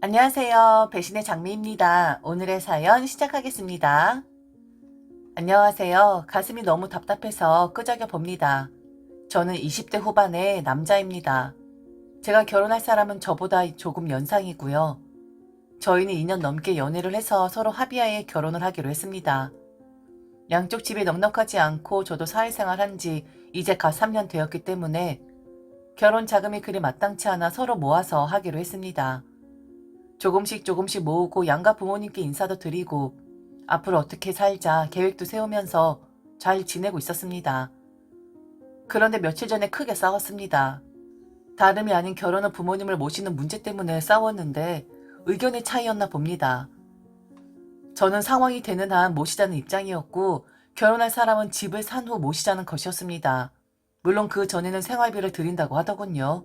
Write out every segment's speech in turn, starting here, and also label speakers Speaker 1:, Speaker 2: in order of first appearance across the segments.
Speaker 1: 안녕하세요. 배신의 장미입니다. 오늘의 사연 시작하겠습니다. 안녕하세요. 가슴이 너무 답답해서 끄적여 봅니다. 저는 20대 후반의 남자입니다. 제가 결혼할 사람은 저보다 조금 연상이고요. 저희는 2년 넘게 연애를 해서 서로 합의하에 결혼을 하기로 했습니다. 양쪽 집이 넉넉하지 않고 저도 사회생활 한 지 이제 갓 3년 되었기 때문에 결혼 자금이 그리 마땅치 않아 서로 모아서 하기로 했습니다. 조금씩 모으고 양가 부모님께 인사도 드리고 앞으로 어떻게 살자 계획도 세우면서 잘 지내고 있었습니다. 그런데 며칠 전에 크게 싸웠습니다. 다름이 아닌 결혼 후 부모님을 모시는 문제 때문에 싸웠는데 의견의 차이였나 봅니다. 저는 상황이 되는 한 모시자는 입장이었고 결혼할 사람은 집을 산 후 모시자는 것이었습니다. 물론 그 전에는 생활비를 드린다고 하더군요.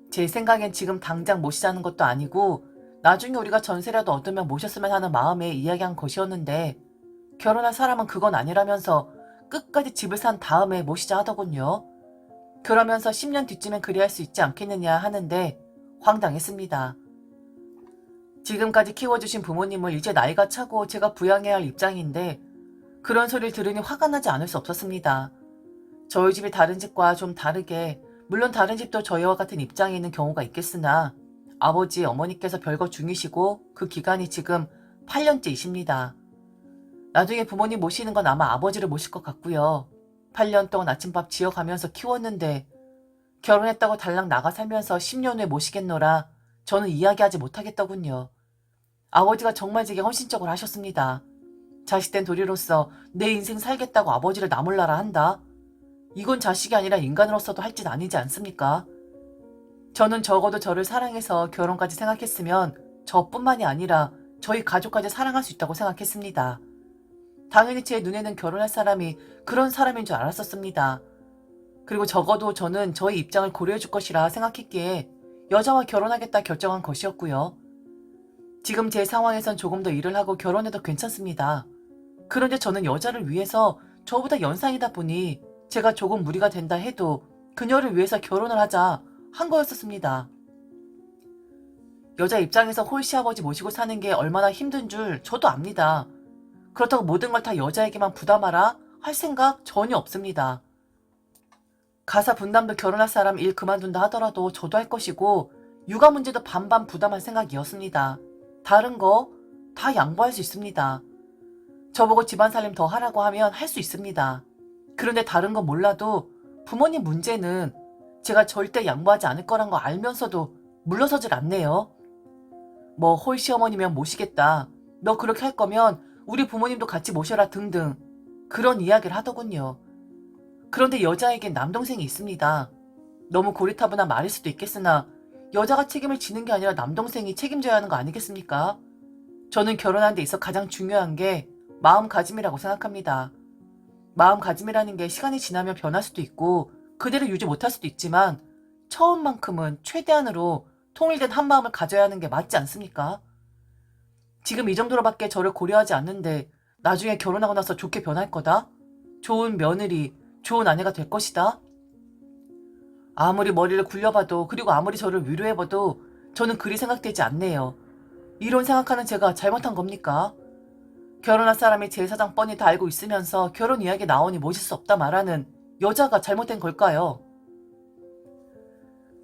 Speaker 1: 제 생각엔 지금 당장 모시자는 것도 아니고 나중에 우리가 전세라도 얻으면 모셨으면 하는 마음에 이야기한 것이었는데 결혼한 사람은 그건 아니라면서 끝까지 집을 산 다음에 모시자 하더군요. 그러면서 10년 뒤쯤엔 그리할 수 있지 않겠느냐 하는데 황당했습니다. 지금까지 키워주신 부모님을 이제 나이가 차고 제가 부양해야 할 입장인데 그런 소리를 들으니 화가 나지 않을 수 없었습니다. 저희 집이 다른 집과 좀 다르게 물론 다른 집도 저희와 같은 입장에 있는 경우가 있겠으나 아버지, 어머니께서 별거 중이시고 그 기간이 지금 8년째이십니다. 나중에 부모님 모시는 건 아마 아버지를 모실 것 같고요. 8년 동안 아침밥 지어가면서 키웠는데 결혼했다고 달랑 나가 살면서 10년 후에 모시겠노라 저는 이야기하지 못하겠더군요. 아버지가 정말 제게 헌신적으로 하셨습니다. 자식된 도리로서 내 인생 살겠다고 아버지를 나몰라라 한다? 이건 자식이 아니라 인간으로서도 할 짓 아니지 않습니까? 저는 적어도 저를 사랑해서 결혼까지 생각했으면 저뿐만이 아니라 저희 가족까지 사랑할 수 있다고 생각했습니다. 당연히 제 눈에는 결혼할 사람이 그런 사람인 줄 알았었습니다. 그리고 적어도 저는 저희 입장을 고려해 줄 것이라 생각했기에 여자와 결혼하겠다 결정한 것이었고요. 지금 제 상황에선 조금 더 일을 하고 결혼해도 괜찮습니다. 그런데 저는 여자를 위해서 저보다 연상이다 보니 제가 조금 무리가 된다 해도 그녀를 위해서 결혼을 하자 한 거였었습니다. 여자 입장에서 홀시아버지 모시고 사는 게 얼마나 힘든 줄 저도 압니다. 그렇다고 모든 걸 다 여자에게만 부담하라 할 생각 전혀 없습니다. 가사 분담도 결혼할 사람 일 그만둔다 하더라도 저도 할 것이고 육아 문제도 반반 부담할 생각이었습니다. 다른 거 다 양보할 수 있습니다. 저보고 집안 살림 더 하라고 하면 할 수 있습니다. 그런데 다른 건 몰라도 부모님 문제는 제가 절대 양보하지 않을 거란 거 알면서도 물러서질 않네요. 뭐 홀시어머니면 모시겠다. 너 그렇게 할 거면 우리 부모님도 같이 모셔라 등등 그런 이야기를 하더군요. 그런데 여자에겐 남동생이 있습니다. 너무 고리타분한 말일 수도 있겠으나 여자가 책임을 지는 게 아니라 남동생이 책임져야 하는 거 아니겠습니까? 저는 결혼한 데 있어 가장 중요한 게 마음가짐이라고 생각합니다. 마음가짐이라는 게 시간이 지나면 변할 수도 있고 그대로 유지 못할 수도 있지만 처음만큼은 최대한으로 통일된 한마음을 가져야 하는 게 맞지 않습니까? 지금 이 정도로밖에 저를 고려하지 않는데 나중에 결혼하고 나서 좋게 변할 거다? 좋은 며느리, 좋은 아내가 될 것이다? 아무리 머리를 굴려봐도 그리고 아무리 저를 위로해봐도 저는 그리 생각되지 않네요. 이런 생각하는 제가 잘못한 겁니까? 결혼할 사람이 제 사정 뻔히 다 알고 있으면서 결혼 이야기 나오니 모실 수 없다 말하는 여자가 잘못된 걸까요?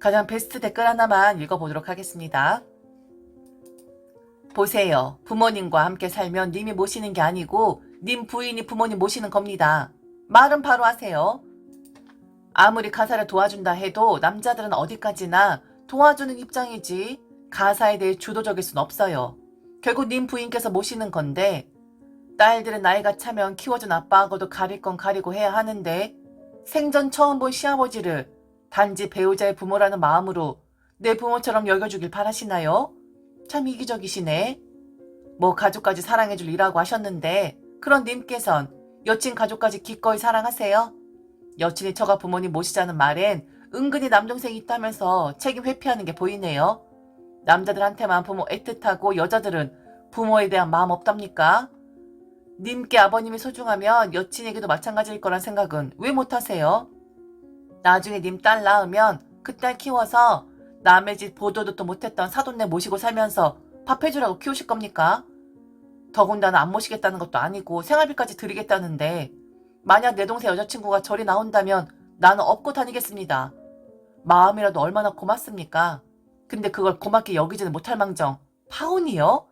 Speaker 1: 가장 베스트 댓글 하나만 읽어보도록 하겠습니다. 보세요. 부모님과 함께 살면 님이 모시는 게 아니고 님 부인이 부모님 모시는 겁니다. 말은 바로 하세요. 아무리 가사를 도와준다 해도 남자들은 어디까지나 도와주는 입장이지 가사에 대해 주도적일 순 없어요. 결국 님 부인께서 모시는 건데 딸들은 나이가 차면 키워준 아빠하고도 가릴 건 가리고 해야 하는데 생전 처음 본 시아버지를 단지 배우자의 부모라는 마음으로 내 부모처럼 여겨주길 바라시나요? 참 이기적이시네. 뭐 가족까지 사랑해줄 일하고 하셨는데 그런 님께선 여친 가족까지 기꺼이 사랑하세요? 여친이 처가 부모님 모시자는 말엔 은근히 남동생이 있다면서 책임 회피하는 게 보이네요. 남자들한테만 부모 애틋하고 여자들은 부모에 대한 마음 없답니까? 님께 아버님이 소중하면 여친에게도 마찬가지일 거란 생각은 왜 못하세요? 나중에 님 딸 낳으면 그 딸 키워서 남의 집 보도 듣도 못했던 사돈네 모시고 살면서 밥 해주라고 키우실 겁니까? 더군다나 안 모시겠다는 것도 아니고 생활비까지 드리겠다는데 만약 내 동생 여자친구가 저리 나온다면 나는 업고 다니겠습니다. 마음이라도 얼마나 고맙습니까? 근데 그걸 고맙게 여기지는 못할 망정 파혼이요?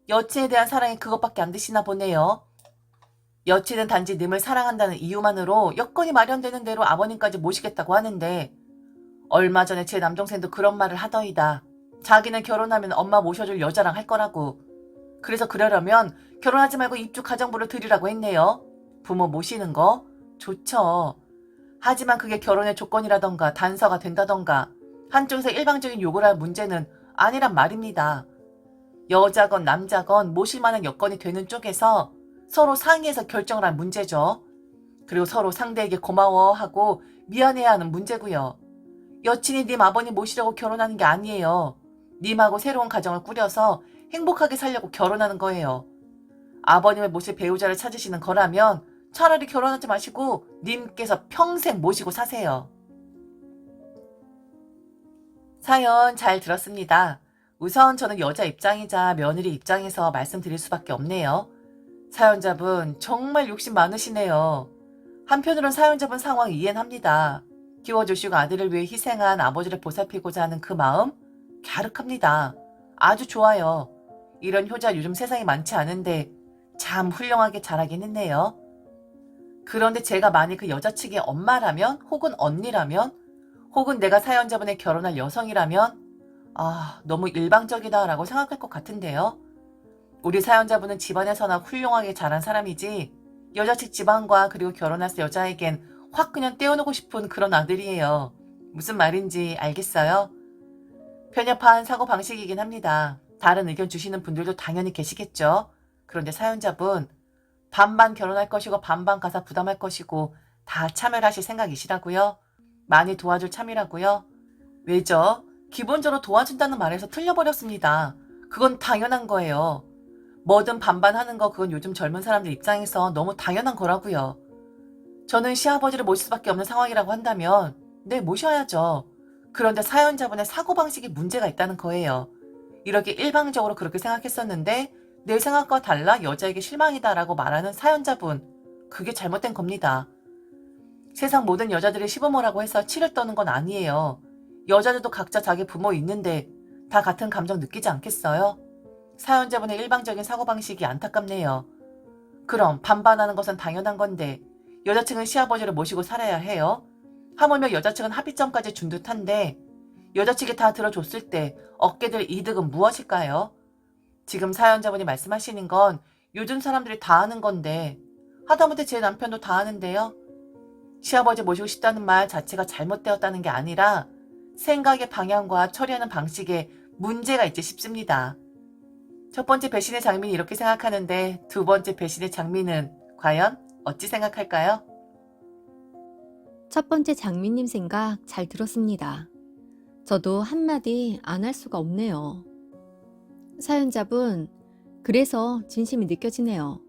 Speaker 1: 여친에 대한 사랑이 그것밖에 안 드시나 보네요. 여친은 단지 님을 사랑한다는 이유만으로 여건이 마련되는 대로 아버님까지 모시겠다고 하는데 얼마 전에 제 남동생도 그런 말을 하더이다. 자기는 결혼하면 엄마 모셔줄 여자랑 할 거라고. 그래서 그러려면 결혼하지 말고 입주 가정부를 드리라고 했네요. 부모 모시는 거 좋죠. 하지만 그게 결혼의 조건이라던가 단서가 된다던가 한쪽에서 일방적인 요구를 할 문제는 아니란 말입니다. 여자건 남자건 모실 만한 여건이 되는 쪽에서 서로 상의해서 결정을 할 문제죠. 그리고 서로 상대에게 고마워하고 미안해야 하는 문제고요. 여친이 님 아버님 모시려고 결혼하는 게 아니에요. 님하고 새로운 가정을 꾸려서 행복하게 살려고 결혼하는 거예요. 아버님을 모실 배우자를 찾으시는 거라면 차라리 결혼하지 마시고 님께서 평생 모시고 사세요. 사연 잘 들었습니다. 우선 저는 여자 입장이자 며느리 입장에서 말씀드릴 수밖에 없네요. 사연자분 정말 욕심 많으시네요. 한편으론 사연자분 상황 이해는 합니다. 키워주시고 아들을 위해 희생한 아버지를 보살피고자 하는 그 마음 갸륵합니다. 아주 좋아요. 이런 효자 요즘 세상에 많지 않은데 참 훌륭하게 잘하긴 했네요. 그런데 제가 만약 그 여자 측의 엄마라면 혹은 언니라면 혹은 내가 사연자분의 결혼할 여성이라면 너무 일방적이다라고 생각할 것 같은데요. 우리 사연자분은 집안에서나 훌륭하게 자란 사람이지 여자 측 집안과 그리고 결혼할 여자에겐 확 그냥 떼어놓고 싶은 그런 아들이에요. 무슨 말인지 알겠어요? 편협한 사고방식이긴 합니다. 다른 의견 주시는 분들도 당연히 계시겠죠. 그런데 사연자분 반반 결혼할 것이고 반반 가사 부담할 것이고 다 참여를 하실 생각이시라고요? 많이 도와줄 참이라고요? 왜죠? 기본적으로 도와준다는 말에서 틀려버렸습니다. 그건 당연한 거예요. 뭐든 반반하는 거 그건 요즘 젊은 사람들 입장에서 너무 당연한 거라고요. 저는 시아버지를 모실 수밖에 없는 상황이라고 한다면 네 모셔야죠. 그런데 사연자분의 사고방식에 문제가 있다는 거예요. 이렇게 일방적으로 그렇게 생각했었는데 내 생각과 달라 여자에게 실망이다라고 말하는 사연자분 그게 잘못된 겁니다. 세상 모든 여자들이 시부모라고 해서 치를 떠는 건 아니에요. 여자들도 각자 자기 부모 있는데 다 같은 감정 느끼지 않겠어요? 사연자분의 일방적인 사고방식이 안타깝네요. 그럼 반반하는 것은 당연한 건데 여자층은 시아버지를 모시고 살아야 해요? 하물며 여자층은 합의점까지 준 듯한데 여자측이 다 들어줬을 때 얻게 될 이득은 무엇일까요? 지금 사연자분이 말씀하시는 건 요즘 사람들이 다 하는 건데 하다못해 제 남편도 다 하는데요. 시아버지 모시고 싶다는 말 자체가 잘못되었다는 게 아니라 생각의 방향과 처리하는 방식에 문제가 있지 싶습니다. 첫 번째 배신의 장민이 이렇게 생각하는데 두 번째 배신의 장민은 과연 어찌 생각할까요?
Speaker 2: 첫 번째 장미님 생각 잘 들었습니다. 저도 한마디 안 할 수가 없네요. 사연자분, 그래서 진심이 느껴지네요.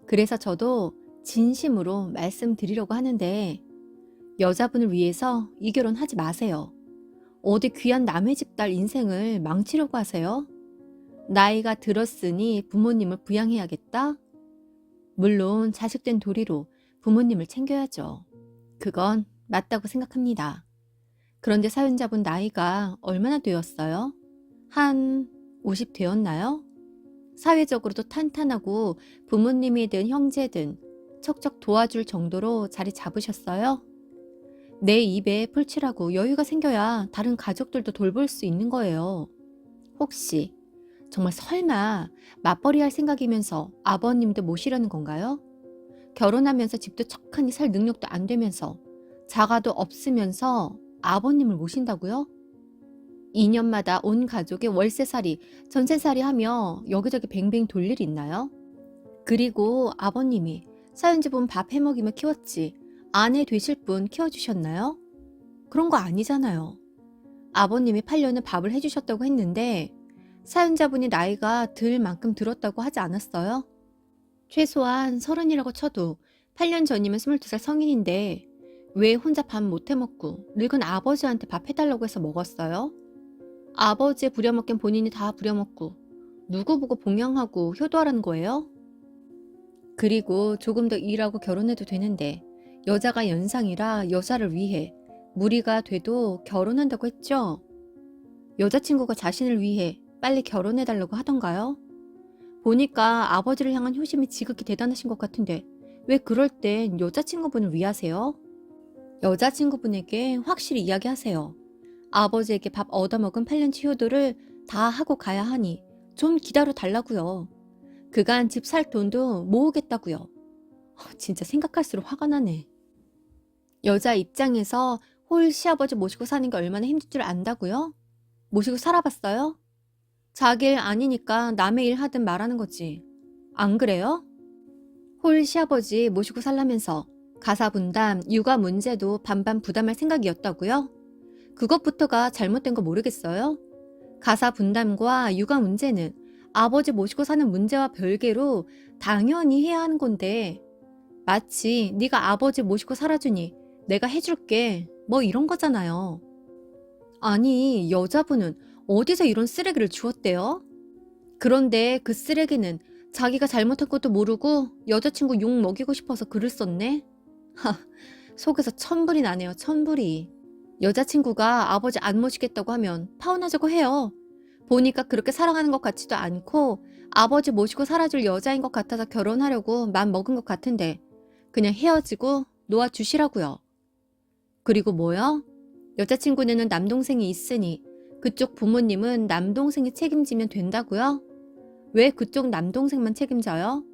Speaker 2: 그래서 저도 진심으로 말씀드리려고 하는데 여자분을 위해서 이 결혼 하지 마세요. 어디 귀한 남의 집 딸 인생을 망치려고 하세요? 나이가 들었으니 부모님을 부양해야겠다? 물론 자식된 도리로 부모님을 챙겨야죠. 그건 맞다고 생각합니다. 그런데 사연자분 나이가 얼마나 되었어요? 한 50 되었나요? 사회적으로도 탄탄하고 부모님이든 형제든 척척 도와줄 정도로 자리 잡으셨어요? 내 입에 풀칠하고 여유가 생겨야 다른 가족들도 돌볼 수 있는 거예요. 혹시 정말 설마 맞벌이 할 생각이면서 아버님도 모시려는 건가요? 결혼하면서 집도 척하니 살 능력도 안 되면서 자가도 없으면서 아버님을 모신다고요? 2년마다 온 가족의 월세살이, 전세살이 하며 여기저기 뱅뱅 돌 일 있나요? 그리고 아버님이 사연자분 밥 해먹이며 키웠지 아내 되실 분 키워주셨나요? 그런 거 아니잖아요. 아버님이 8년을 밥을 해주셨다고 했는데 사연자분이 나이가 들 만큼 들었다고 하지 않았어요? 최소한 30이라고 쳐도 8년 전이면 22살 성인인데 왜 혼자 밥 못 해먹고 늙은 아버지한테 밥 해달라고 해서 먹었어요? 아버지의 부려먹긴 본인이 다 부려먹고 누구 보고 봉양하고 효도하라는 거예요? 그리고 조금 더 일하고 결혼해도 되는데 여자가 연상이라 여자를 위해 무리가 돼도 결혼한다고 했죠? 여자친구가 자신을 위해 빨리 결혼해달라고 하던가요? 보니까 아버지를 향한 효심이 지극히 대단하신 것 같은데 왜 그럴 땐 여자친구분을 위하세요? 여자친구분에게 확실히 이야기하세요. 아버지에게 밥 얻어먹은 8년치 효도를 다 하고 가야 하니 좀 기다려 달라고요. 그간 집 살 돈도 모으겠다고요. 진짜 생각할수록 화가 나네. 여자 입장에서 홀 시아버지 모시고 사는 게 얼마나 힘들 줄 안다고요? 모시고 살아봤어요? 자기 일 아니니까 남의 일 하든 말하는 거지. 안 그래요? 홀 시아버지 모시고 살라면서 가사 분담, 육아 문제도 반반 부담할 생각이었다고요? 그것부터가 잘못된 거 모르겠어요? 가사 분담과 육아 문제는 아버지 모시고 사는 문제와 별개로 당연히 해야 하는 건데 마치 네가 아버지 모시고 살아주니 내가 해줄게 뭐 이런 거잖아요. 아니 여자분은 어디서 이런 쓰레기를 주웠대요? 그런데 그 쓰레기는 자기가 잘못한 것도 모르고 여자친구 욕 먹이고 싶어서 글을 썼네? 하, 속에서 천불이 나네요, 천불이. 여자친구가 아버지 안 모시겠다고 하면 파혼하자고 해요. 보니까 그렇게 사랑하는 것 같지도 않고 아버지 모시고 살아줄 여자인 것 같아서 결혼하려고 맘 먹은 것 같은데 그냥 헤어지고 놓아주시라고요. 그리고 뭐요? 여자친구는 남동생이 있으니 그쪽 부모님은 남동생이 책임지면 된다고요? 왜 그쪽 남동생만 책임져요?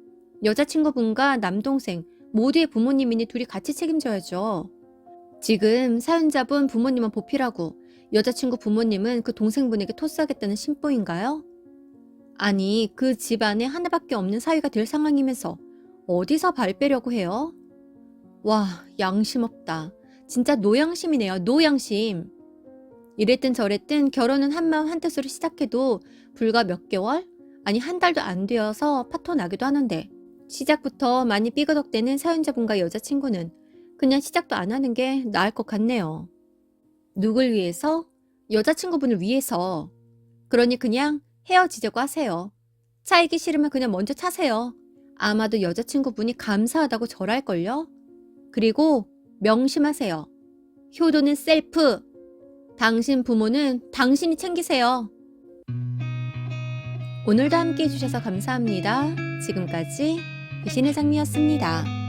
Speaker 2: 여자친구분과 남동생 모두의 부모님이니 둘이 같이 책임져야죠. 지금 사연자분 부모님은 보필하고 여자친구 부모님은 그 동생분에게 토스하겠다는 심보인가요? 아니 그 집안에 하나밖에 없는 사위가 될 상황이면서 어디서 발 빼려고 해요? 와 양심 없다. 진짜 노양심이네요. 노양심. 이랬든 저랬든 결혼은 한마음 한뜻으로 시작해도 불과 몇 개월? 아니 한 달도 안 되어서 파토 나기도 하는데 시작부터 많이 삐그덕대는 사연자분과 여자친구는 그냥 시작도 안 하는 게 나을 것 같네요. 누굴 위해서? 여자친구분을 위해서. 그러니 그냥 헤어지자고 하세요. 차이기 싫으면 그냥 먼저 차세요. 아마도 여자친구분이 감사하다고 절할걸요? 그리고 명심하세요. 효도는 셀프. 당신 부모는 당신이 챙기세요. 오늘도 함께 해주셔서 감사합니다. 지금까지 배신의 장미였습니다.